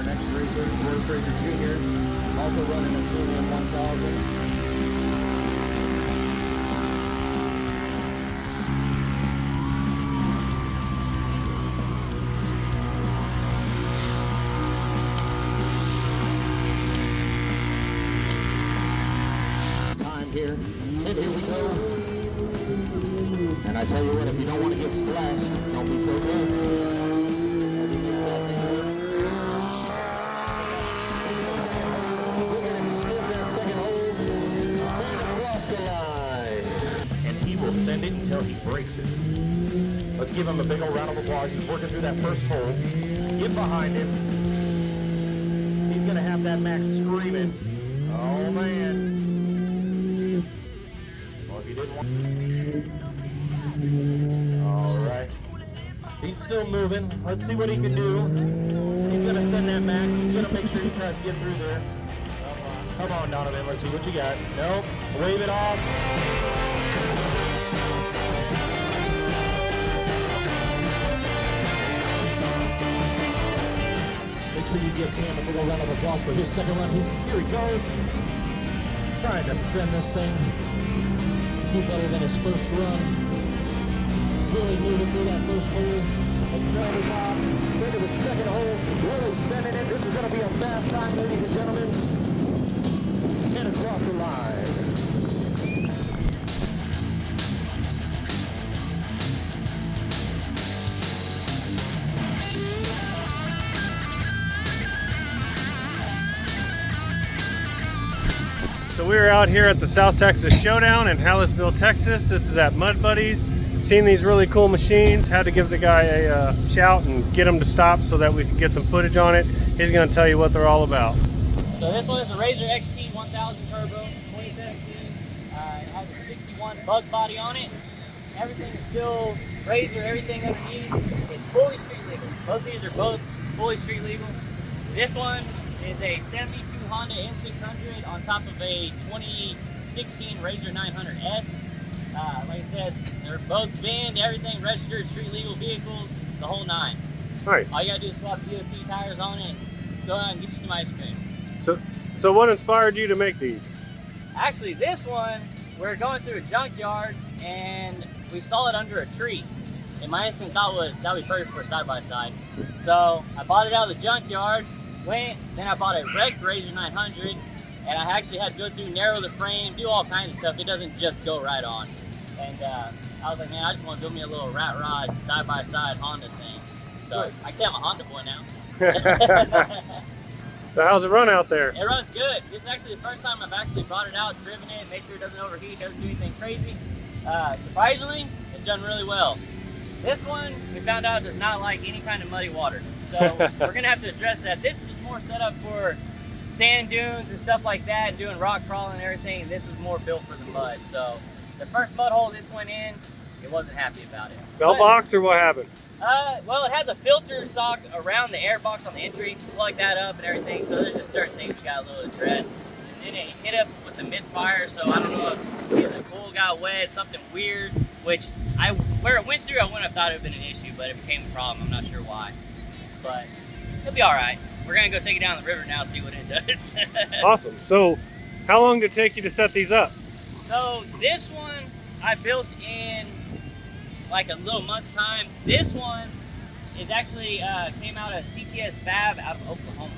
our next racer, Polaris Rzr Jr., also running a Can-Am 1000. Here, and here we go. And I tell you what, if you don't want to get splashed, don't be so good. We're going to skip that second hold and across the line. And he will send it until he breaks it. Let's give him a big old round of applause. He's working through that first hole. Get behind him. He's going to have that max screaming. Oh, man. All right. He's still moving. Let's see what he can do. He's going to send that max. He's going to make sure he tries to get through there. Come on, Donovan. Let's see what you got. Nope. Wave it off. Make sure you give Cam a little round of applause for his second run. Here he goes. Trying to send this thing. Do better than his first run. Really moving through that first hole. And grounded off into the second hole. Really sending it. This is going to be a fast time, ladies and gentlemen. And across the line. So we're out here at the South Texas Showdown in Halletsville, Texas. This is at MudBuddys. Seen these really cool machines. Had to give the guy a shout and get him to stop so that we could get some footage on it. He's going to tell you what they're all about. So this one is a Rzr XP 1000 Turbo, 2017. It has a 61 bug body on it. Everything is still Rzr, everything underneath is fully street legal. Both these are both fully street legal. This one is a 72 Honda N600 on top of a 2016 Rzr 900S. Like I said, they're both VIN, everything registered, street legal vehicles, the whole nine. Nice. All you gotta do is swap DOT tires on it and go out and get you some ice cream. So what inspired you to make these? Actually, this one, we're going through a junkyard and we saw it under a tree. And my instant thought was, that would be perfect for a side-by-side. So I bought it out of the junkyard, then I bought a wrecked Rzr 900, and I actually had to go through, narrow the frame, do all kinds of stuff. It doesn't just go right on. And I was like, man, I just want to build me a little rat rod, side-by-side Honda thing. So I can say I'm a Honda boy now. So how's it run out there? It runs good. This is actually the first time I've actually brought it out, driven it, made sure it doesn't overheat, doesn't do anything crazy. Surprisingly, it's done really well. This one, we found out, does not like any kind of muddy water. So we're gonna have to address that. This is more set up for sand dunes and stuff like that, and doing rock crawling and everything. And this is more built for the mud. So the first mud hole this went in, it wasn't happy about it. Bell box or what happened? Well, it has a filter sock around the air box on the entry. Plug that up and everything. So there's just certain things we got a little addressed. And then it hit up with the misfire. So I don't know if the pool got wet, something weird. Which where it went through, I wouldn't have thought it would have been an issue, but it became a problem. I'm not sure why. But it'll be all right. We're gonna go take it down the river now, see what it does. Awesome. So how long did it take you to set these up? So this one I built in like a little month's time. This one is actually came out of CTS Fab out of Oklahoma.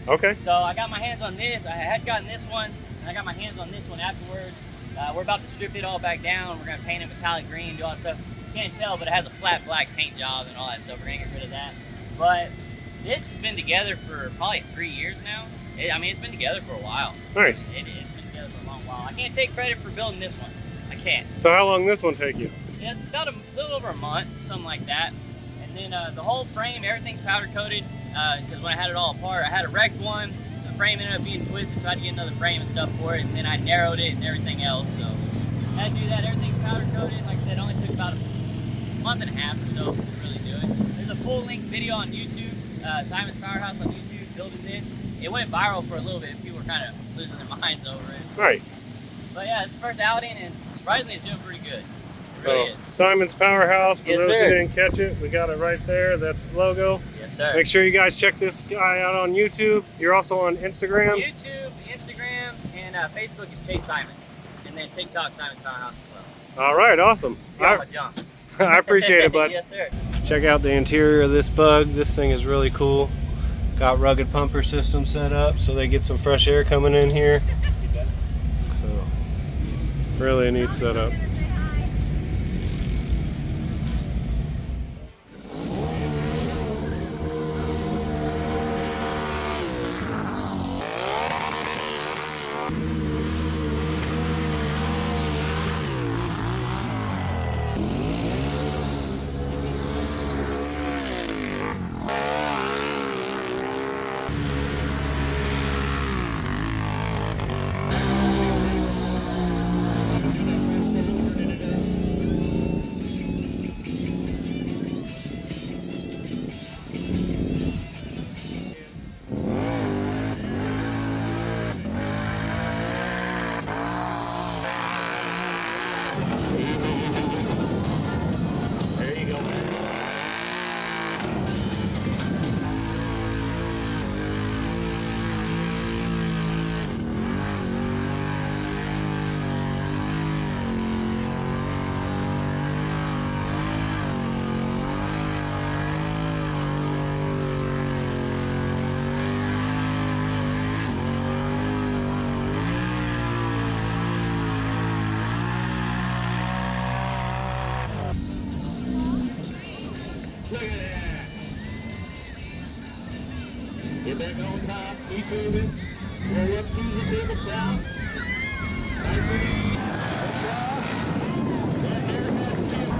Okay. So I got my hands on this. I had gotten this one, and I got my hands on this one afterwards. We're about to strip it all back down. We're gonna paint it metallic green, do all that stuff. You can't tell, but it has a flat black paint job and all that stuff. We're gonna get rid of that. But this has been together for probably 3 years now. I mean, it's been together for a while. Nice. It's been together for a long while. I can't take credit for building this one. I can't. So how long did this one take you? Yeah, about a little over a month, something like that. And then the whole frame, everything's powder coated. Because when I had it all apart, I had a wrecked one. The frame ended up being twisted, so I had to get another frame and stuff for it. And then I narrowed it and everything else. So I had to do that. Everything's powder coated. Like I said, it only took about a month and a half or so to really do it. There's a full-length video on YouTube, Simon's Powerhouse on YouTube, building this. It went viral for a little bit. People were kind of losing their minds over it. Nice. But yeah, it's the first outing, and surprisingly, it's doing pretty good. really is. Simon's Powerhouse, for Yes, those sir. who didn't catch it, we got it right there. That's the logo. Yes, sir. Make sure you guys check this guy out on YouTube. You're also on Instagram. YouTube, Instagram, and Facebook is Chase Simon. And then TikTok, Simon's Powerhouse as well. All right, awesome. See all my junk. I appreciate it, bud. Yes, sir. Check out the interior of this bug. This thing is really cool. Got rugged pumper system set up so they get some fresh air coming in here. So, really a neat setup. Look at that. Get back on top, keep moving. Roll up to the table south. Nice and easy. Across. And there's that skill.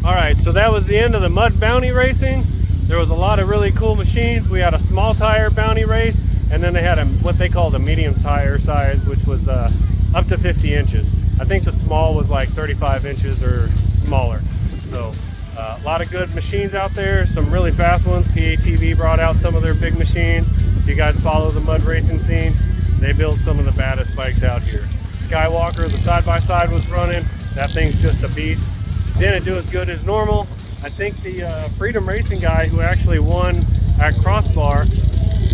All right, so that was the end of the Mud Bounty racing. There was a lot of really cool machines. We had a small tire bounty race, and then they had what they called a medium tire size, which was up to 50 inches. I think the small was like 35 inches or smaller. So a lot of good machines out there, some really fast ones. PATV brought out some of their big machines. If you guys follow the mud racing scene, they build some of the baddest bikes out here. Skywalker, the side-by-side was running. That thing's just a beast. Didn't do as good as normal. I think the Freedom Racing guy who actually won at Crossbar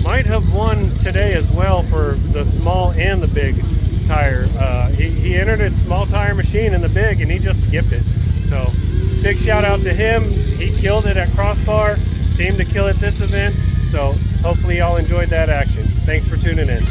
might have won today as well for the small and the big tire. He entered his small tire machine in the big and he just skipped it. So big shout out to him. He killed it at Crossbar, seemed to kill it this event. So hopefully y'all enjoyed that action. Thanks for tuning in.